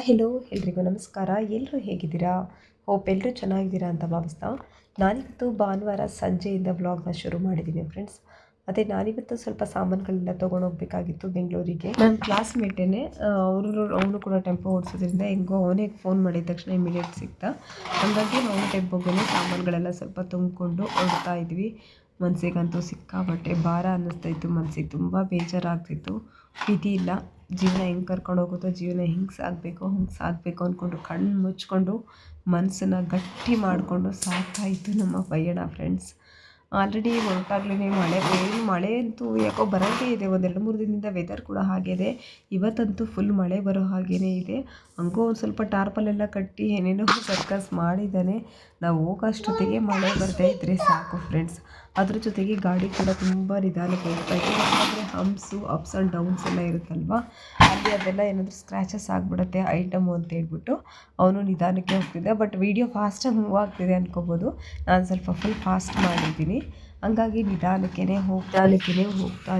Hello ಎಲ್ರಿಗೂ ನಮಸ್ಕಾರ. ಎಲ್ಲರೂ ಹೇಗಿದ್ದೀರಾ? ಹೋಪ್ ಎಲ್ಲರೂ ಚೆನ್ನಾಗಿದ್ದೀರಾ ಅಂತ ಭಾವಿಸ್ತಾ ನಾನಿವತ್ತು ಭಾನುವಾರ ಸಂಜೆಯಿಂದ ವ್ಲಾಗ್ನ ಶುರು ಮಾಡಿದ್ದೀನಿ ಫ್ರೆಂಡ್ಸ್. ಮತ್ತು ನಾನಿವತ್ತು ಸ್ವಲ್ಪ ಸಾಮಾನುಗಳೆಲ್ಲ ತೊಗೊಂಡೋಗ್ಬೇಕಾಗಿತ್ತು ಬೆಂಗಳೂರಿಗೆ. ನನ್ನ ಕ್ಲಾಸ್ಮೇಟೇ ಅವನು ಕೂಡ ಟೆಂಪೋ ಓಡಿಸೋದ್ರಿಂದ ಹೆಂಗೋ ಅವನೇ ಫೋನ್ ಮಾಡಿದ ತಕ್ಷಣ ಇಮಿಡಿಯೇಟ್ ಸಿಗ್ತಾ. ಹಾಗಾಗಿ ಅವನ ಟೆಂಪೋಗೆ ಸಾಮಾನುಗಳೆಲ್ಲ ಸ್ವಲ್ಪ ತುಂಬಿಕೊಂಡು ಹೊರಡ್ತಾ ಇದ್ವಿ. ಮನಸ್ಸಿಗಂತೂ ಸಿಕ್ಕಾಪಟ್ಟೆ ಭಾರ ಅನ್ನಿಸ್ತಾಯಿತ್ತು, ಮನಸ್ಸಿಗೆ ತುಂಬ ಬೇಜಾರಾಗ್ತಿತ್ತು. ವಿಧಿ ಇಲ್ಲ, ಜೀವನ ಹೆಂಗೆ ಕರ್ಕೊಂಡು ಹೋಗುತ್ತೋ, ಜೀವನ ಹಿಂಗೆ ಸಾಗಬೇಕು ಅಂದ್ಕೊಂಡು ಕಣ್ಣು ಮುಚ್ಕೊಂಡು ಮನಸ್ಸನ್ನು ಗಟ್ಟಿ ಮಾಡಿಕೊಂಡು ಸಾಗ್ತಾಯಿತ್ತು ನಮ್ಮ ಪಯಣ ಫ್ರೆಂಡ್ಸ್. ಆಲ್ರೆಡಿ ಹೊರಟಾಗ್ಲೇ ಮಳೆ ಅಂತೂ ಯಾಕೋ ಬರೋಂಗೆ ಇದೆ. ಒಂದು 2-3 ದಿನದಿಂದ ವೆದರ್ ಕೂಡ ಹಾಗೆ ಇದೆ. ಇವತ್ತಂತೂ ಫುಲ್ ಮಳೆ ಬರೋ ಹಾಗೇ ಇದೆ. ಹಂಗೋ ಒಂದು ಸ್ವಲ್ಪ ಟಾರ್ಪಲೆಲ್ಲ ಕಟ್ಟಿ ಏನೇನೋ ಸರ್ಕಸ್ ಮಾಡಿದ್ದಾನೆ. ನಾವು ಹೋಗೋಷ್ಟೊತ್ತಿಗೆ ಮಳೆ ಬರದೇ ಇದ್ದರೆ ಸಾಕು ಫ್ರೆಂಡ್ಸ್. ಅದ್ರ ಜೊತೆಗೆ ಗಾಡಿ ಕೂಡ ತುಂಬ ನಿಧಾನಕ್ಕೆ ಹೋಗ್ತಾಯಿತ್ತು. ಯಾಕಂದರೆ ಅಪ್ಸ್ ಆ್ಯಂಡ್ ಡೌನ್ಸ್ ಎಲ್ಲ ಇರುತ್ತಲ್ವ, ಅಲ್ಲಿ ಅದೆಲ್ಲ ಏನಾದರೂ ಸ್ಕ್ರ್ಯಾಚಸ್ ಆಗಿಬಿಡುತ್ತೆ ಐಟಮು ಅಂತ ಹೇಳ್ಬಿಟ್ಟು ಅವನು ನಿಧಾನಕ್ಕೆ ಹೋಗ್ತಿದ್ದ. ಬಟ್ ವೀಡಿಯೋ ಫಾಸ್ಟಾಗಿ ಮೂವ್ ಆಗ್ತಿದೆ ಅಂದ್ಕೋಬೋದು. ನಾನು ಸ್ವಲ್ಪ ಫುಲ್ ಫಾಸ್ಟ್ ಮಾಡಿದ್ದೀನಿ, ಹಂಗಾಗಿ ನಿಧಾನಕ್ಕೇ ಹೋಗ್ತಾ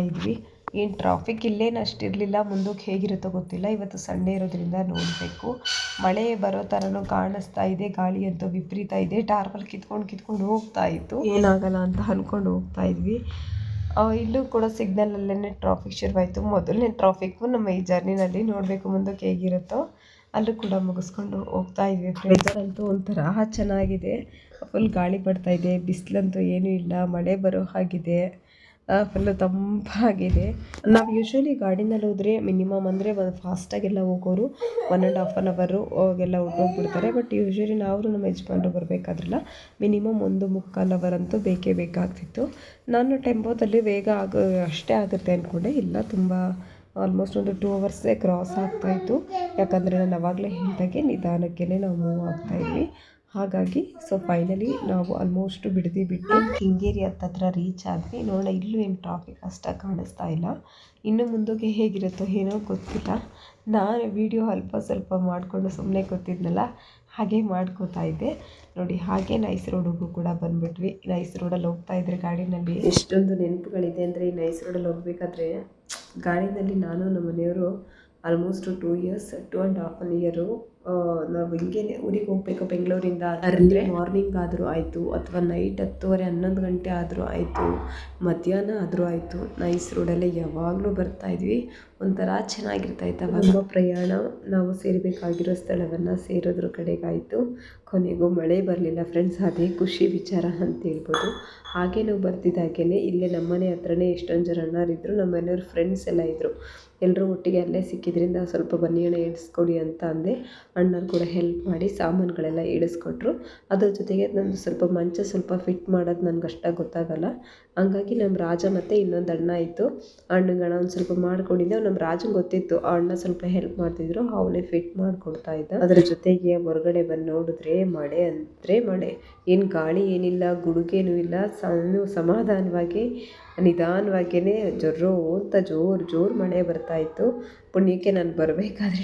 ಇದ್ವಿ. ಏನು ಟ್ರಾಫಿಕ್ ಇಲ್ಲೇನು ಅಷ್ಟಿರಲಿಲ್ಲ. ಮುಂದಕ್ಕೆ ಹೇಗಿರುತ್ತೋ ಗೊತ್ತಿಲ್ಲ. ಇವತ್ತು ಸಂಡೇ ಇರೋದ್ರಿಂದ ನೋಡಬೇಕು. ಮಳೆ ಬರೋ ಥರನೂ ಕಾಣಿಸ್ತಾ ಇದೆ. ಗಾಳಿ ಅಂತೂ ವಿಪರೀತ ಇದೆ. ಟಾರ್ಪಲ್ ಕಿತ್ಕೊಂಡು ಹೋಗ್ತಾ ಇತ್ತು. ಏನಾಗಲ್ಲ ಅಂತ ಅಂದ್ಕೊಂಡು ಹೋಗ್ತಾ ಇದ್ವಿ. ಇಲ್ಲೂ ಕೂಡ ಸಿಗ್ನಲಲ್ಲೇ ಟ್ರಾಫಿಕ್ ಶುರುವಾಯಿತು. ಮೊದಲನೇ ಟ್ರಾಫಿಕ್ಕು ನಮ್ಮ ಈ ಜರ್ನಿನಲ್ಲಿ. ನೋಡಬೇಕು ಮುಂದಕ್ಕೆ ಹೇಗಿರುತ್ತೋ. ಅಲ್ಲೂ ಕೂಡ ಮುಗಿಸ್ಕೊಂಡು ಹೋಗ್ತಾ ಇದ್ವಿ. ವೆದರ್ ಅಂತೂ ಒಂಥರ ಚೆನ್ನಾಗಿದೆ. ಫುಲ್ ಗಾಳಿ ಬರ್ತಾ ಇದೆ. ಬಿಸಿಲಂತೂ ಏನೂ ಇಲ್ಲ. ಮಳೆ ಬರೋ ಹಾಗಿದೆ. ಫುಲ್ಲು ತಂಪಾಗಿದೆ. ನಾವು ಯೂಶ್ವಲಿ ಗಾಡಿನಲ್ಲಿ ಹೋದರೆ ಮಿನಿಮಮ್ ಅಂದರೆ ಫಾಸ್ಟಾಗೆಲ್ಲ ಹೋಗೋರು 1.5 hour ಅವಾಗೆಲ್ಲ ಹೊರಟೋಗ್ಬಿಡ್ತಾರೆ. ಬಟ್ ಯೂಶ್ವಲಿ ನಾವು ನಮ್ಮ ಯಜಮಾನ್ರು ಬರಬೇಕಾದ್ರಲ್ಲ ಮಿನಿಮಮ್ 1.25 hour ಅಂತೂ ಬೇಕೇ ಬೇಕಾಗ್ತಿತ್ತು. ನಾನು ಟೆಂಪೋದಲ್ಲಿ ಬೇಗ ಅಷ್ಟೇ ಆಗುತ್ತೆ ಅಂದ್ಕೊಂಡೆ. ಇಲ್ಲ, ತುಂಬ ಆಲ್ಮೋಸ್ಟ್ ಒಂದು 2 hours ಕ್ರಾಸ್ ಆಗ್ತಾಯಿತ್ತು. ಯಾಕಂದರೆ ನಾನು ಆವಾಗಲೇ ಹೇಳಿದಾಗೆ ನಿಧಾನಕ್ಕೇ ನಾವು ಮೂವ್ ಆಗ್ತಾಯಿದ್ವಿ. ಹಾಗಾಗಿ ಫೈನಲಿ ನಾವು ಆಲ್ಮೋಸ್ಟ್ ಬಿಟ್ಟು ಕೆಂಗೇರಿ ಹತ್ತತ್ರ ರೀಚ್ ಆದ್ವಿ. ನೋಡೋಣ, ಇಲ್ಲೂ ಏನು ಟ್ರಾಫಿಕ್ ಅಷ್ಟಾಗಿ ಕಾಣಿಸ್ತಾ ಇಲ್ಲ. ಇನ್ನು ಮುಂದಕ್ಕೆ ಹೇಗಿರುತ್ತೋ ಏನೋ ಗೊತ್ತಿಲ್ಲ. ನಾನು ವಿಡಿಯೋ ಅಲ್ಪ ಸ್ವಲ್ಪ ಮಾಡಿಕೊಂಡು ಸುಮ್ಮನೆ ಕೂತಿದ್ನಲ್ಲ, ಹಾಗೆ ಮಾಡ್ಕೋತಾ ಇದ್ದೆ. ನೋಡಿ, ಹಾಗೆ ನೈಸ್ ರೋಡಿಗೂ ಕೂಡ ಬಂದುಬಿಟ್ವಿ. ನೈಸ್ ರೋಡಲ್ಲಿ ಹೋಗ್ತಾ ಇದ್ದರೆ ಗಾಡಿನಲ್ಲಿ ಎಷ್ಟೊಂದು ನೆನಪುಗಳಿದೆ ಅಂದರೆ, ಈ ನೈಸ್ ರೋಡಲ್ಲಿ ಹೋಗಬೇಕಾದ್ರೆ ಗಾಡಿನಲ್ಲಿ ನಾನು ನಮ್ಮ ಮನೆಯವರು ಆಲ್ಮೋಸ್ಟ್ 2.5 year ನಾವು ಹಿಂಗೆ ಊರಿಗೆ ಹೋಗಬೇಕು ಬೆಂಗಳೂರಿಂದ. ಅರ್ಲಿ ಮಾರ್ನಿಂಗ್ ಆದರೂ ಆಯಿತು, ಅಥವಾ ನೈಟ್ 10:30 11 ಗಂಟೆ ಆದರೂ ಆಯಿತು, ಮಧ್ಯಾಹ್ನ ಆದರೂ ಆಯಿತು, ನೈಸ್ ರೋಡಲ್ಲೇ ಯಾವಾಗಲೂ ಬರ್ತಾಯಿದ್ವಿ. ಒಂಥರ ಚೆನ್ನಾಗಿರ್ತಾಯಿತ್ತು. ನಮ್ಮ ಪ್ರಯಾಣ ನಾವು ಸೇರಬೇಕಾಗಿರೋ ಸ್ಥಳವನ್ನು ಸೇರೋದ್ರ ಕಡೆಗಾಯಿತು. ಕೊನೆಗೂ ಮಳೆ ಬರಲಿಲ್ಲ ಫ್ರೆಂಡ್ಸ್. ಅದೇ ಖುಷಿ ವಿಚಾರ ಅಂತ ಹೇಳ್ಬೋದು. ಹಾಗೆ ನಾವು ಬರ್ತಿದ್ದಾಗೇ ಇಲ್ಲೇ ನಮ್ಮನೆ ಹತ್ರನೇ ಎಷ್ಟೊಂದು ಜನ ಅಣ್ಣರಿದ್ದರು. ನಮ್ಮ ಮನೆಯವ್ರ ಫ್ರೆಂಡ್ಸ್ ಎಲ್ಲ ಇದ್ದರು. ಎಲ್ಲರೂ ಒಟ್ಟಿಗೆ ಅಲ್ಲೇ ಸಿಕ್ಕಿದ್ರಿಂದ ಸ್ವಲ್ಪ ಬನ್ನಿ ಅಣ್ಣ ಇಳಿಸ್ಕೊಡಿ ಅಂತ ಅಂದೆ. ಅಣ್ಣರು ಕೂಡ ಹೆಲ್ಪ್ ಮಾಡಿ ಸಾಮಾನುಗಳೆಲ್ಲ ಇಳಿಸ್ಕೊಟ್ರು. ಅದ್ರ ಜೊತೆಗೆ ನಂದು ಸ್ವಲ್ಪ ಮಂಚ ಸ್ವಲ್ಪ ಫಿಟ್ ಮಾಡೋದು ನನಗೆ ಅಷ್ಟಾಗಿ ಗೊತ್ತಾಗಲ್ಲ. ಹಂಗಾಗಿ ನಮ್ಮ ರಾಜ ಮತ್ತು ಇನ್ನೊಂದು ಅಣ್ಣ ಇತ್ತು. ಅಣ್ಣಂಗೆ ಒಂದು ಸ್ವಲ್ಪ ಮಾಡ್ಕೊಂಡಿದ್ದೆ. ನಮ್ಮ ರಾಜಂಗೆ ಗೊತ್ತಿತ್ತು, ಆ ಅಣ್ಣ ಸ್ವಲ್ಪ ಹೆಲ್ಪ್ ಮಾಡ್ತಿದ್ರು. ಅವನೇ ಫಿಟ್ ಮಾಡಿಕೊಡ್ತಾ ಇದ್ದ. ಅದರ ಜೊತೆಗೆ ಹೊರಗಡೆ ಬಂದು ನೋಡಿದ್ರೆ ಮಳೆ ಅಂದರೆ ಮಳೆ. ಏನು ಗಾಳಿ ಏನಿಲ್ಲ, ಗುಡುಗೇನೂ ಇಲ್ಲ. ಸಮಾಧಾನವಾಗಿ ನಿಧಾನವಾಗಿಯೇ ಜೋರು ಮಳೆ ಬರ್ತಾಯಿತ್ತು. ಪುಣ್ಯಕ್ಕೆ ನಾನು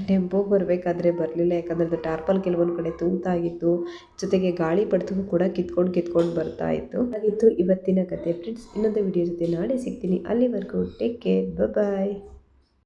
ಟೆಂಪೋಗೆ ಬರಬೇಕಾದ್ರೆ ಬರಲಿಲ್ಲ. ಯಾಕಂದರೆ ಅದು ಟಾರ್ಪಲ್ ಕೆಲವೊಂದು ಕಡೆ ತೂಗ್ತಾಗಿತ್ತು. ಜೊತೆಗೆ ಗಾಳಿ ಪಡ್ತು ಕೂಡ ಕಿತ್ಕೊಂಡು ಬರ್ತಾಯಿತ್ತು. ಹಾಗಿತ್ತು ಇವತ್ತಿನ ಕತೆ ಫ್ರೆಂಡ್ಸ್. ಇನ್ನೊಂದು ವಿಡಿಯೋ ಜೊತೆ ನಾಳೆ ಸಿಗ್ತೀನಿ. ಅಲ್ಲಿವರೆಗೂ ಟೇಕ್ ಕೇರ್, ಬಾಯ್.